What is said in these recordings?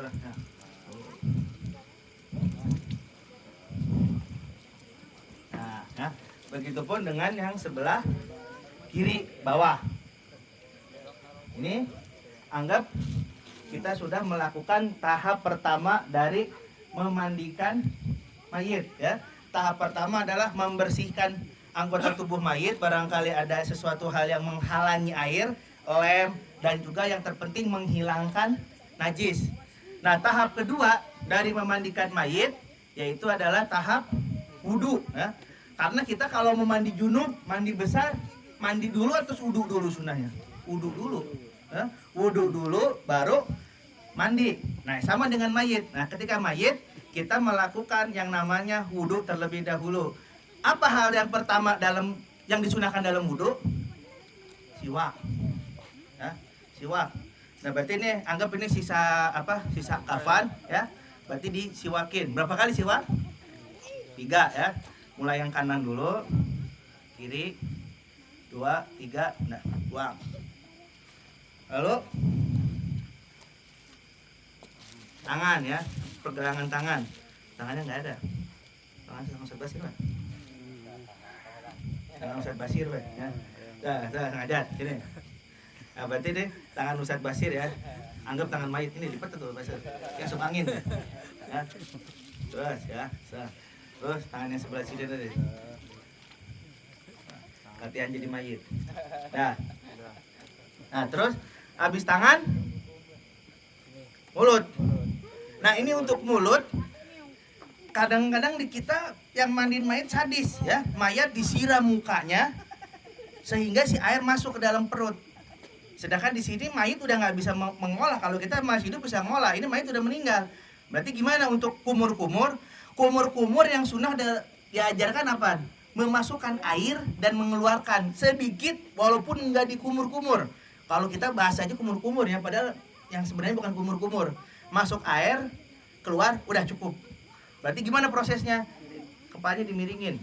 coba. Nah. Nah, ya. Begitupun dengan yang sebelah kiri bawah. Ini anggap kita sudah melakukan tahap pertama dari memandikan mayit ya. Tahap pertama adalah membersihkan anggota tubuh mayit, barangkali ada sesuatu hal yang menghalangi air, lem, dan juga yang terpenting menghilangkan najis. Nah, tahap kedua dari memandikan mayit yaitu adalah tahap wudhu ya. Karena kita kalau memandi junub, mandi besar, mandi dulu atau wudhu dulu sunahnya? Wudhu dulu ya. Wudhu dulu baru mandi. Nah, sama dengan mayit. Nah, ketika mayit kita melakukan yang namanya wudhu terlebih dahulu. Apa hal yang pertama yang disunahkan dalam wudhu? Siwak. Ya, siwak. Nah, berarti ini anggap ini sisa kafan ya. Berarti disiwakin. Berapa kali siwak? 3 ya. Mulai yang kanan dulu. Kiri. 2, 3. Nah, buang. Lalu tangan ya, pergelangan tangan. Tangannya nggak ada. Tangan Ustaz Basir, Pak. Tangan Ustaz Basir, Pak. Ya. Nah, ngadat sini. Nah, berarti deh tangan Ustaz Basir ya. Anggap tangan mayit ini lipat tuh Basir. Yang suka angin. Ya. Terus ya. Terus tangannya sebelah sini tadi. Latihan jadi mayit. Nah, terus habis tangan mulut. Nah, ini untuk mulut. Kadang-kadang di kita yang mandiin mayat sadis ya. Mayat disiram mukanya sehingga si air masuk ke dalam perut. Sedangkan di sini mayat udah nggak bisa mengolah. Kalau kita masih hidup bisa mengolah. Ini mayat udah meninggal. Berarti gimana untuk kumur-kumur? Kumur-kumur yang sunnah diajarkan apa? Memasukkan air dan mengeluarkan sedikit walaupun nggak dikumur-kumur. Kalau kita bahas aja kumur-kumur ya, padahal yang sebenarnya bukan kumur-kumur. Masuk air, keluar, udah cukup. Berarti gimana prosesnya? Kepalanya dimiringin.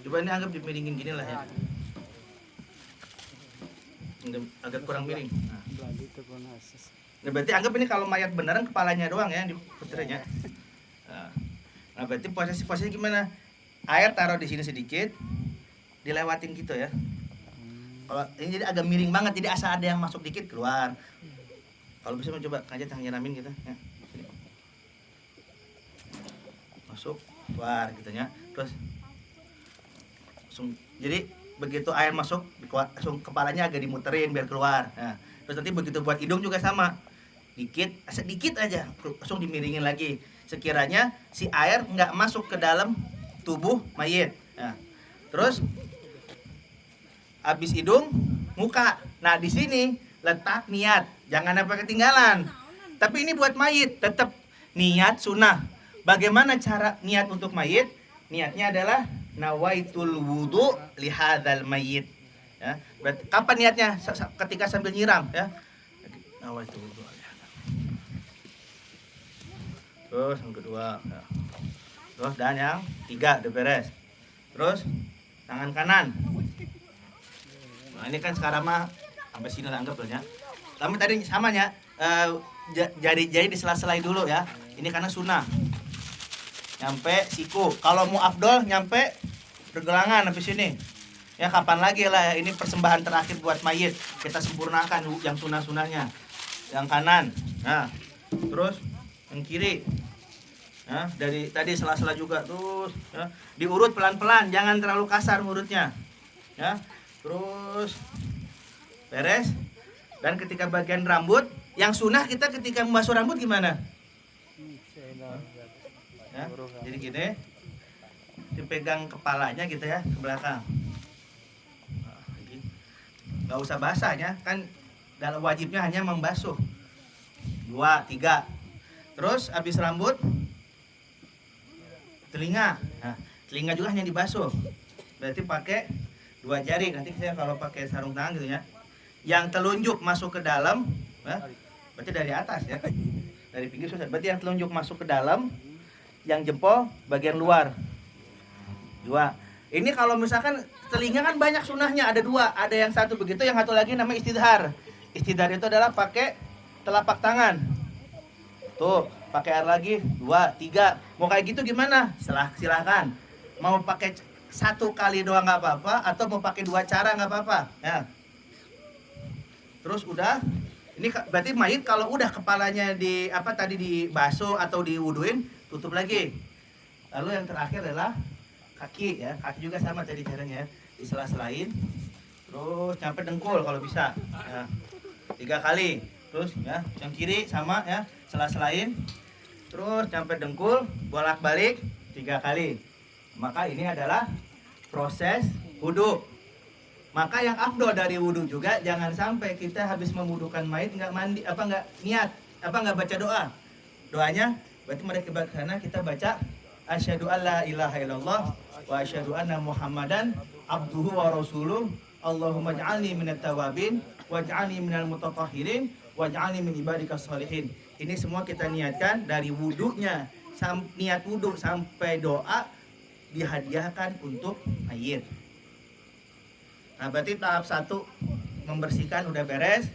Coba ini anggap dimiringin gini lah ya. Agak kurang miring. Nah, berarti anggap ini kalau mayat beneran kepalanya doang ya diputernya. Nah, berarti posisi gimana? Air taruh di sini sedikit, dilewatin gitu ya. Kalau ini jadi agak miring banget, jadi asal ada yang masuk dikit keluar. Kalau bisa coba aja tangan nyiramin gitu ya. Masuk, keluar gitu ya. Terus langsung, jadi begitu air masuk, langsung kepalanya agak dimuterin biar keluar. Nah, terus nanti begitu buat hidung juga sama. Sedikit aja, langsung dimiringin lagi. Sekiranya si air nggak masuk ke dalam tubuh mayit. Nah, terus habis hidung, muka. Nah, di sini letak niat. Jangan sampai ketinggalan. Tapi ini buat mayit, tetap niat sunnah. Bagaimana cara niat untuk mayit? Niatnya adalah nawaitul wudu lihadzal mayit. Ya, berarti kapan niatnya? Ketika sambil nyiram ya. Nawaitul wudu. Terus yang kedua. Ya. Terus dan yang 3 udah beres. Terus tangan kanan. Nah, ini kan sekarang mah sampai sini lah anggap lah ya. Tapi tadi samanya jari-jari disela-selai dulu ya. Ini karena sunnah. Nyampe siku. Kalau mau afdol nyampe pergelangan habis sini. Ya kapan lagi lah ya. Ini persembahan terakhir buat mayit. Kita sempurnakan yang sunnah-sunnahnya. Yang kanan. Nah, terus yang kiri. Nah, dari tadi sela-sela juga terus ya. Diurut pelan-pelan, jangan terlalu kasar urutnya. Ya. Terus beres. Dan ketika bagian rambut, yang sunnah kita ketika membasuh rambut gimana? Ya, jadi gini, dipegang kepalanya gitu ya ke belakang. Nggak usah basahnya, kan dalam wajibnya hanya membasuh. 2, 3. Terus habis rambut, telinga. Nah, telinga juga hanya dibasuh. Berarti pakai 2 jari. Nanti saya kalau pakai sarung tangan gitu ya. Yang telunjuk masuk ke dalam, ya, berarti dari atas ya. Dari pinggir susah. Berarti yang telunjuk masuk ke dalam, yang jempol bagian luar. 2. Ini kalau misalkan telinga kan banyak sunahnya, ada dua, ada yang satu begitu, yang satu lagi namanya istidhar. Istidhar itu adalah pakai telapak tangan. Tuh, pakai air lagi, 2, 3. Mau kayak gitu gimana? Silahkan. Mau pakai satu kali doang nggak apa-apa, atau mau pakai 2 cara nggak apa-apa. Ya. Terus udah, ini berarti mayit kalau udah kepalanya di apa tadi dibasuh atau diwuduin, tutup lagi. Lalu yang terakhir adalah kaki ya, kaki juga sama tadi caranya ya, disela-selain, terus nyampe dengkul kalau bisa ya, 3 kali, terus ya yang kiri sama ya, sela-selain, terus nyampe dengkul, bolak-balik 3 kali. Maka ini adalah proses wudhu. Maka yang afdol dari wudhu juga, jangan sampai kita habis memwudukan mayit nggak mandi, nggak niat, nggak baca doa. Doanya berarti mereka ke sana kita baca asyhadu alla ilaha illallah wa asyhadu anna muhammadan abduhu wa rasuluh Allahumma ij'alni minat tawabin waj'alni minal mutatahhirin waj'alni min ibadikas sholihin. Ini semua kita niatkan dari wudunya, niat wudu sampai doa dihadiahkan untuk mayit. Nah, berarti tahap 1 membersihkan udah beres.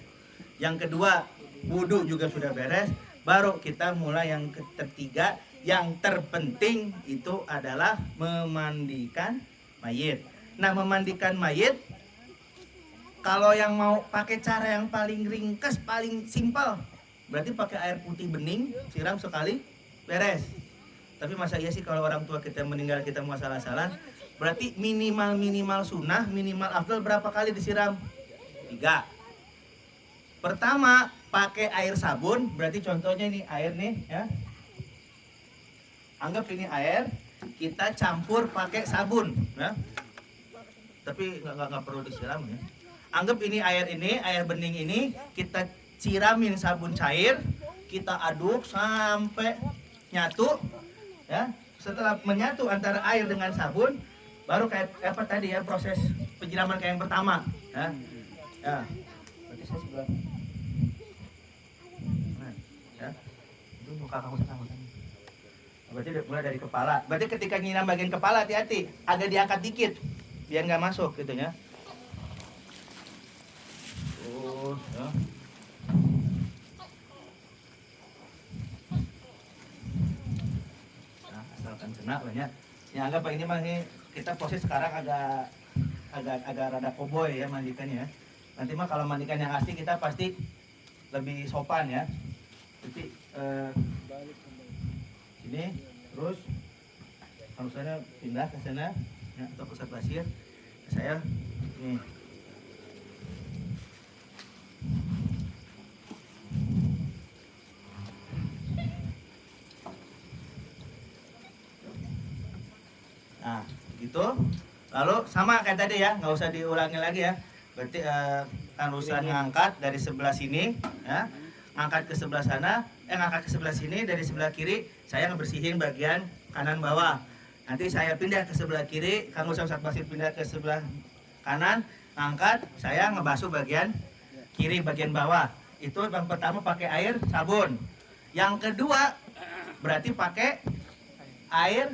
Yang kedua, wudu juga sudah beres. Baru kita mulai yang ketiga, yang terpenting itu adalah memandikan mayit. Nah, memandikan mayit, kalau yang mau pakai cara yang paling ringkas, paling simpel, berarti pakai air putih bening, siram sekali, beres. Tapi masa iya sih kalau orang tua kita meninggal, kita mau salah-salah, berarti minimal sunnah, minimal afdal berapa kali disiram? 3. Pertama, pakai air sabun, berarti contohnya ini air nih ya. Anggap ini air, kita campur pakai sabun ya. Tapi nggak perlu disiram ya. Anggap ini, air bening ini kita siramin sabun cair, kita aduk sampai nyatu ya. Setelah menyatu antara air dengan sabun, baru kayak apa tadi ya, proses penyiraman kayak yang pertama ya. Ya. Berarti saya sebelah. Nah, ya. Itu muka kamu sama. Berarti mulai dari kepala. Berarti ketika nyiram bagian kepala, hati-hati, agak diangkat dikit biar nggak masuk gitu ya. Ya. Nah, asalkan kena banyak. Ya anggap ini mah kita posisi sekarang agak rada koboi ya mandikannya. Nanti mah kalau mandikan yang asli kita pasti lebih sopan ya. Jadi ini terus harusnya pindah ke sana ya, atau pusat basir. Saya nih. Nah, gitu. Lalu sama kayak tadi ya, nggak usah diulangi lagi ya. Berarti kan usaha ngangkat dari sebelah sini ya, ngangkat ke sebelah sana, ngangkat ke sebelah sini, dari sebelah kiri saya ngebersihin bagian kanan bawah. Nanti saya pindah ke sebelah kiri, Kang Ustaz Basir pindah ke sebelah kanan, ngangkat, saya ngebasuh bagian kiri, bagian bawah. Itu yang pertama pakai air sabun. Yang kedua berarti pakai air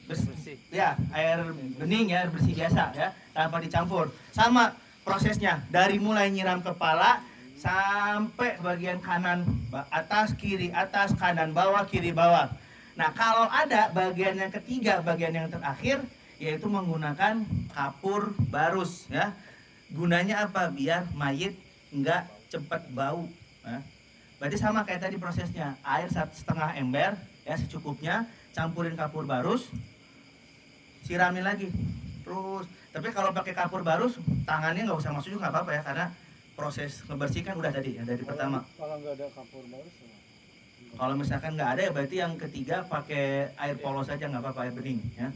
bersih ya, air bening ya, air bersih biasa ya, tanpa dicampur. Sama prosesnya dari mulai nyiram kepala sampai bagian kanan atas, kiri atas, kanan bawah, kiri bawah. Nah, kalau ada bagian yang ketiga, bagian yang terakhir, yaitu menggunakan kapur barus ya. Gunanya apa? Biar mayit enggak cepat bau ya. Berarti sama kayak tadi prosesnya, air 1,5 ember ya secukupnya, campurin kapur barus, siramin lagi terus. Tapi kalau pakai kapur barus, tangannya nggak usah masuk juga nggak apa-apa ya, karena proses membersihkan udah tadi ya dari pertama. Kalau nggak ada kapur barus, kalau misalkan nggak ada ya berarti yang ketiga pakai air polos saja, nggak apa-apa, air bening ya.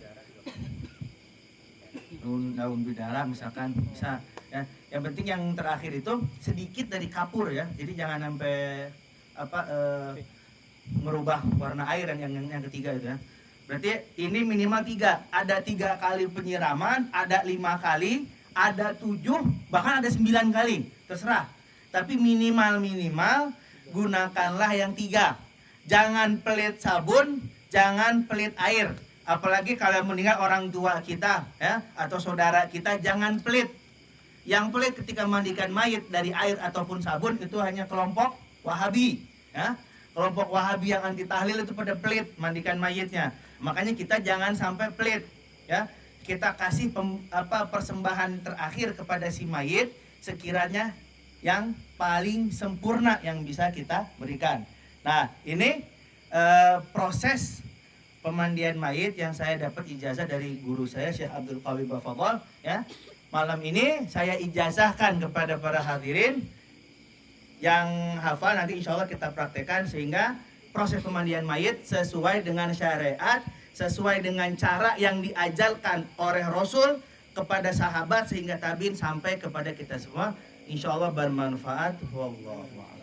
Daun bidara misalkan bisa ya. Yang penting yang terakhir itu sedikit dari kapur ya, jadi jangan sampai merubah warna air yang ketiga itu ya. Berarti ini minimal 3, ada 3 kali penyiraman, ada 5 kali, ada 7, bahkan ada 9 kali, terserah. Tapi minimal gunakanlah yang 3. Jangan pelit sabun, jangan pelit air. apalagi kalau meninggal orang tua kita ya atau saudara kita, jangan pelit. Yang pelit ketika mandikan mayit dari air ataupun sabun itu hanya kelompok Wahabi ya. Kelompok Wahabi yang anti tahlil itu pada pelit mandikan mayitnya. Makanya kita jangan sampai pelit ya. Kita kasih persembahan terakhir kepada si mayit sekiranya yang paling sempurna yang bisa kita berikan. Nah, ini proses pemandian mayit yang saya dapat ijazah dari guru saya Syekh Abdul Qawi Bafadhol ya. Malam ini saya ijazahkan kepada para hadirin yang hafal, nanti insya Allah kita praktekkan sehingga proses pemandian mayit sesuai dengan syariat, sesuai dengan cara yang diajarkan oleh Rasul kepada sahabat sehingga tabiin sampai kepada kita semua. Insya Allah bermanfaat. Wallahu a'lam.